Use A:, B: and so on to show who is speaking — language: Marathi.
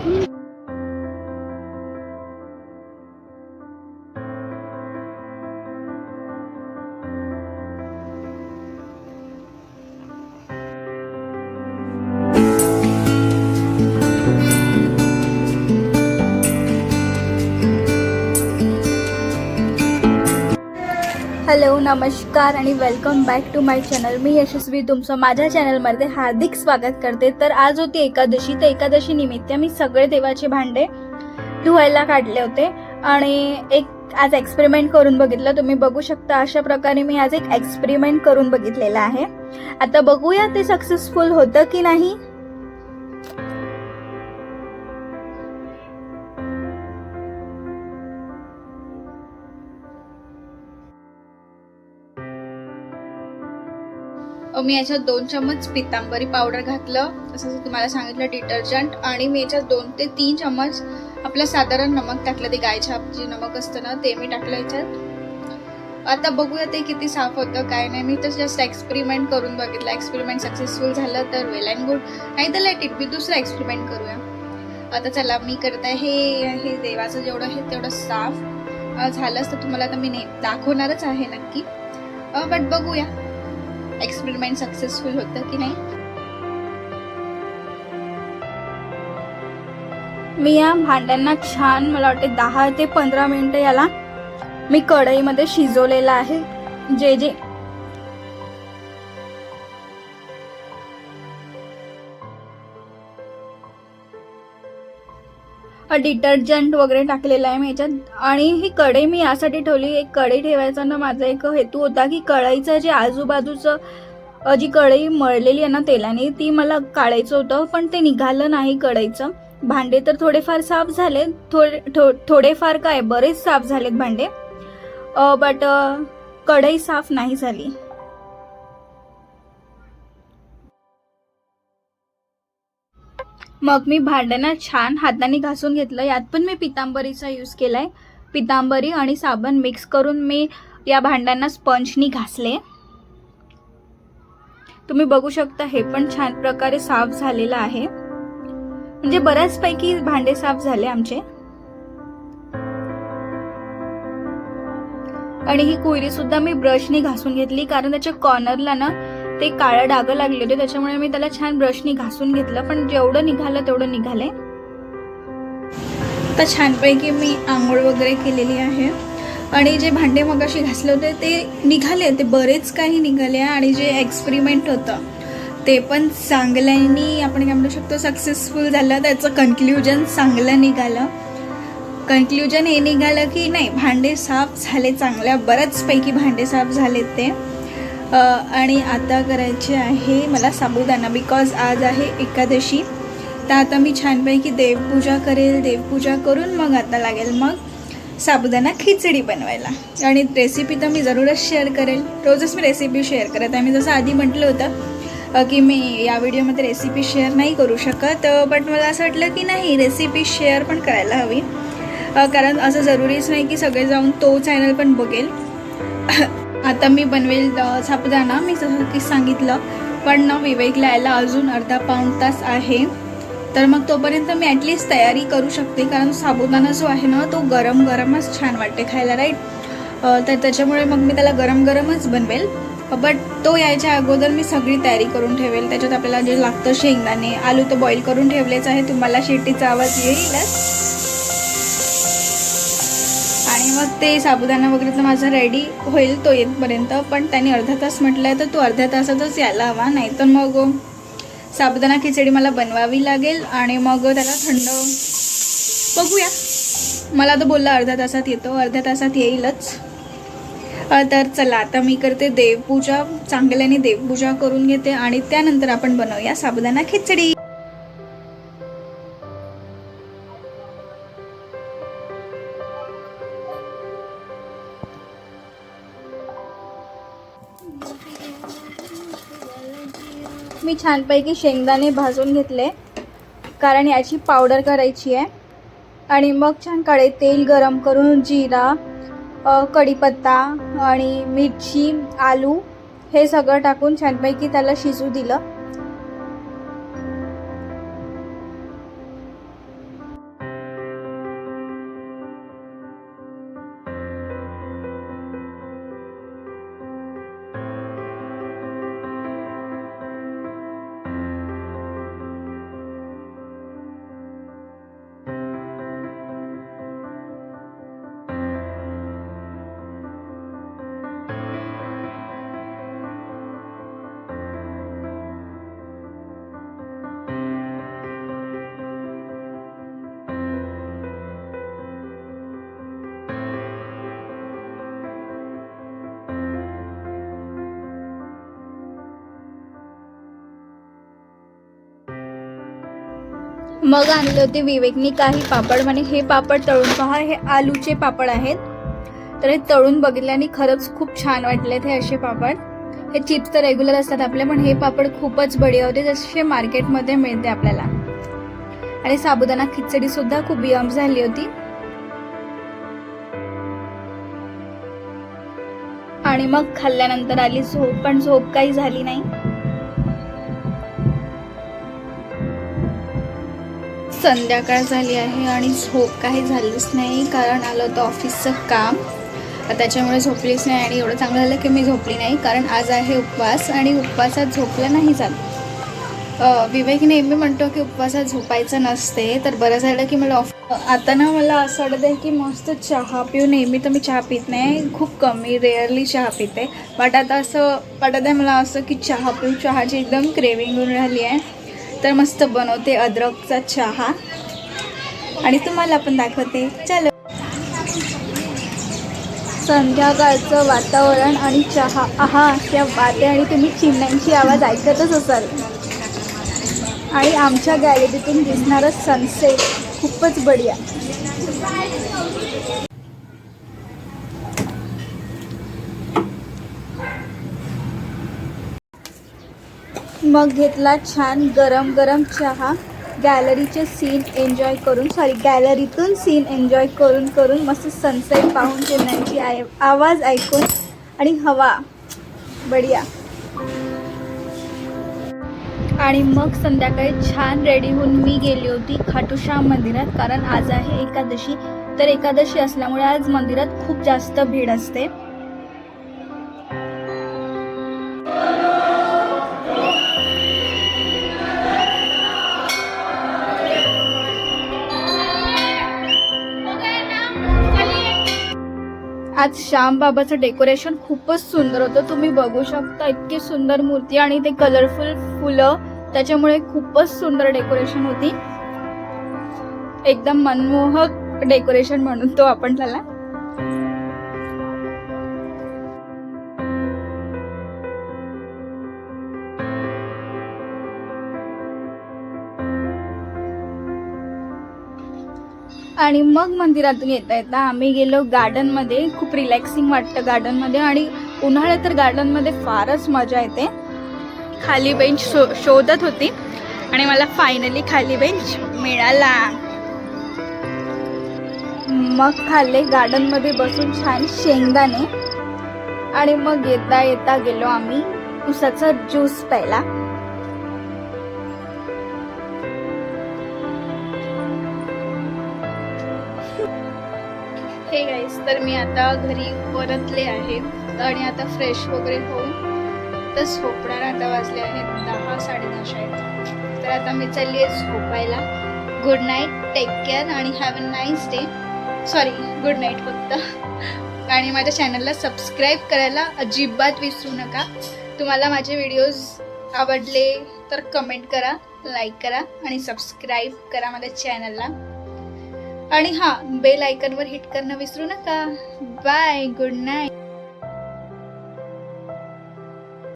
A: हॅलो, नमस्कार आणि welcome back to my channel. मी यशस्वी तुमचं माझ्या चॅनलमध्ये हार्दिक स्वागत करते. तर आज होती एकादशी. तर एकादशी निमित्त मी सगळे देवाचे भांडे धुवायला काढले होते आणि एक आज एक्सपेरिमेंट करून बघितलं. तुम्ही बघू शकता अशा प्रकारे मी आज एक एक्सपेरिमेंट करून बघितलेला आहे. आता बघूया ते सक्सेसफुल होतं की नाही. मी याच्यात 2 चम्मच पितांबरी पावडर घातलं, जसं तुम्हाला सांगितलं डिटर्जंट, आणि मी याच्यात 2 ते 3 चम्मच आपलं साधारण नमक टाकलं. ते गायच्या जे नमक असतं ना ते मी टाकलं याच्यात. आता बघूया ते किती साफ होतं काय नाही. मी तर जस्ट एक्सपेरिमेंट करून बघितलं. एक्सपेरिमेंट सक्सेसफुल झालं तर वेल अँड गुड, नाही तर लेट इट बी. दुसरा एक्सपेरिमेंट करूया. आता चला मी करत आहे हे देवाचं जेवढं आहे तेवढं साफ झालंच तर तुम्हाला तर मी दाखवणारच आहे नक्की. बट बघूया एक्सपेरिमेंट सक्सेसफुल होतं की नाही. मी या भांड्यांना छान मला वाटते 10 ते 15 मिनिटं याला मी कढईमध्ये शिजवलेलं आहे. जे डिटर्जंट वगैरे टाकलेलं आहे मी याच्यात. आणि ही कढई मी यासाठी ठेवली, एक कढई ठेवायचा ना माझा एक हेतू होता की कढईचं जे आजूबाजूचं जी कढई मळलेली आहे ना तेलाने ती मला काढायचं होतं, पण ते निघालं नाही कढईचं. भांडे तर थोडेफार साफ झाले, थोडेफार काय बरेच साफ झालेत भांडे, बट कढई साफ नाही झाली. मग मी भांड्यांना छान हाताने घासून घेतलं. यात पण मी पितांबरीचा यूज केलाय. पितांबरी आणि साबण मिक्स करून मी या भांड्यांना स्पंजनी घासले. तुम्ही बघू शकता हे पण छान प्रकारे साफ झालेलं आहे. म्हणजे बऱ्याचपैकी भांडे साफ झाले आमचे. आणि ही कुयरी सुद्धा मी ब्रशनी घासून घेतली, कारण त्याच्या कॉर्नरला ना ते काळं डाग लागले होते, त्याच्यामुळे मी त्याला छान ब्रशनी घासून घेतलं. पण जेवढं निघालं तेवढं निघालंय. तर छानपैकी मी आंघोळ वगैरे केलेली आहे आणि जे भांडे मगाशी घासले होते ते निघाले, ते बरेच काही निघाले. आणि जे एक्सपेरिमेंट होतं ते पण चांगल्याने आपण काय म्हणू शकतो सक्सेसफुल झालं. त्याचं कन्क्ल्युजन चांगलं निघालं. कन्क्ल्युजन हे निघालं की नाही भांडे साफ झाले, चांगल्या बऱ्याचपैकी भांडे साफ झालेत ते. आणि आता करायचे आहे मला साबुदाणा, बिकॉज आज आहे एकादशी. तर आता मी छानपैकी देवपूजा करेल. देवपूजा करून मग आता लागेल मग साबुदाणा खिचडी बनवायला. आणि रेसिपी तर मी जरूरच शेअर करेल. रोजच मी रेसिपी शेअर करत आहे. मी जसं आधी म्हटलं होतं की मी या व्हिडिओमध्ये रेसिपी शेअर नाही करू शकत, बट मला असं वाटलं की नाही रेसिपी शेअर पण करायला हवी, कारण असं जरुरीच नाही की सगळे जाऊन तो चॅनल पण बघेल. आता मी बनवेल साबुदाणा, मी जसं की सांगितलं, पण ना विवेकला यायला अजून अर्धा पाऊण तास आहे. तर मग तोपर्यंत मी ॲटलिस्ट तयारी करू शकते, कारण साबुदाणा जो आहे ना तो गरम गरमच छान वाटते खायला, राईट. तर त्याच्यामुळे मग मी त्याला गरम गरमच बनवेल. बट तो यायच्या अगोदर मी सगळी तयारी करून ठेवेल. त्याच्यात आपल्याला जे लागतं शेंगदाणे, आलू तर बॉईल करून ठेवलेच आहे, तुम्हाला शिट्टीचा आवाज येईलच. आणि मग ते साबुदाणा वगैरे तर माझा रेडी होईल तो येतपर्यंत. पण त्याने अर्धा तास म्हटलं आहे तर तो अर्ध्या तासातच यायला हवा, नाही तर मग साबुदाणा खिचडी मला बनवावी लागेल आणि मग त्याला थंड बघूया. मला तर बोलला अर्ध्या तासात येतो, अर्ध्या तासात येईलच. तर चला आता मी करते देवपूजा, चांगल्याने देवपूजा करून घेते आणि त्यानंतर आपण बनवूया साबुदाणा खिचडी. मी छानपैकी शेंगदाणे भाजून घेतले, कारण याची पावडर करायची आहे. आणि मग छान कढईत तेल गरम करून जिरा, कढीपत्ता आणि मिरची, आलू हे सगळं टाकून छानपैकी त्याला शिजू दिलं. मग आणले होते विवेकनी काही पापड, म्हणे हे पापड तळून पहा, हे आलूचे पापड आहेत. तर हे तळून बघितल्याने खरंच खूप छान वाटले ते असे पापड. हे चिप्स तर रेग्युलर असतात आपले, पण हे पापड खूपच बढिया होते, जसे मार्केटमध्ये मिळते आपल्याला. आणि साबुदाणा खिचडी सुद्धा खूप यम झाली होती. आणि मग खाल्ल्यानंतर आली झोप, पण झोप काही झाली नाही. संध्याकाळ झाली आहे आणि झोप काही झालीच नाही, कारण आलं होतं ऑफिसचं काम, त्याच्यामुळे झोपलीच नाही. आणि एवढं चांगलं झालं की मी झोपली नाही, कारण आज आहे उपवास आणि उपवासात झोपलं नाही जात. विवेक नेहमी म्हणतो की उपवासात झोपायचं नसते, तर बरं झालं की मला आता ना मला असं वाटतं आहे की मस्त चहा पिऊ. नेहमी तर मी चहा पित नाही, खूप कमी रेअरली चहा पिते, बट आता असं वाटत आहे मला असं की चहा पिऊ, चहाची एकदम क्रेविंग होऊन राहिली आहे. तर मस्त बनवते अद्रकचा चहा आणि तुम्हाला पण दाखवते. चलो. संध्याकाळचं वातावरण आणि चहा, आहा त्या वाटे, आणि तुम्ही चिमण्यांची आवाज ऐकतच असाल. आणि आमच्या गॅलरीतून दिसणारं सनसेट खूपच बढिया. मग घेतला छान गरम गरम चहा, गॅलरीचे सीन एन्जॉय करून, गॅलरीतून सीन एन्जॉय करून करून मस्त सनसेट पाहून, चिमण्यांची आवाज ऐकून आणि हवा बढिया. आणि मग संध्याकाळी छान रेडी होऊन मी गेली होती खाटूश्याम मंदिरात, कारण आज आहे एकादशी. तर एकादशी असल्यामुळे आज मंदिरात खूप जास्त भीड असते. आज श्यामबाबाचं डेकोरेशन खूपच सुंदर होतं, तुम्ही बघू शकता. इतकी सुंदर मूर्ती आणि ते कलरफुल फुलं, त्याच्यामुळे खूपच सुंदर डेकोरेशन होती. एकदम मनमोहक डेकोरेशन म्हणतो आपण त्याला. आणि मग मंदिरातून येता येता आम्ही गेलो गार्डनमध्ये. खूप रिलॅक्सिंग वाटतं गार्डनमध्ये, आणि उन्हाळ्यात तर गार्डनमध्ये फारच मजा येते. खाली बेंच शोधत होती आणि मला फायनली खाली बेंच मिळाला. मग खाल्ले गार्डनमध्ये बसून छान शेंगदाणे, आणि मग येता येता गेलो आम्ही उसाचा ज्यूस प्यायला. हे गाईस, तर मी आता घरी परतले आहे आणि आता फ्रेश वगैरे होऊन तर झोपणार. आता वाजले आहेत 10, 10:30 आहेत. तर आता मी चालली आहे झोपायला. गुड नाईट, टेक केअर आणि have a nice day. Sorry, good night फक्त. आणि माझ्या चॅनलला सबस्क्राईब करायला अजिबात विसरू नका. तुम्हाला माझे व्हिडिओज आवडले तर कमेंट करा, लाईक करा आणि सबस्क्राईब करा माझ्या चॅनलला. आणि हां, बेल आयकॉनवर हिट करणं विसरू नका. Bye, good night.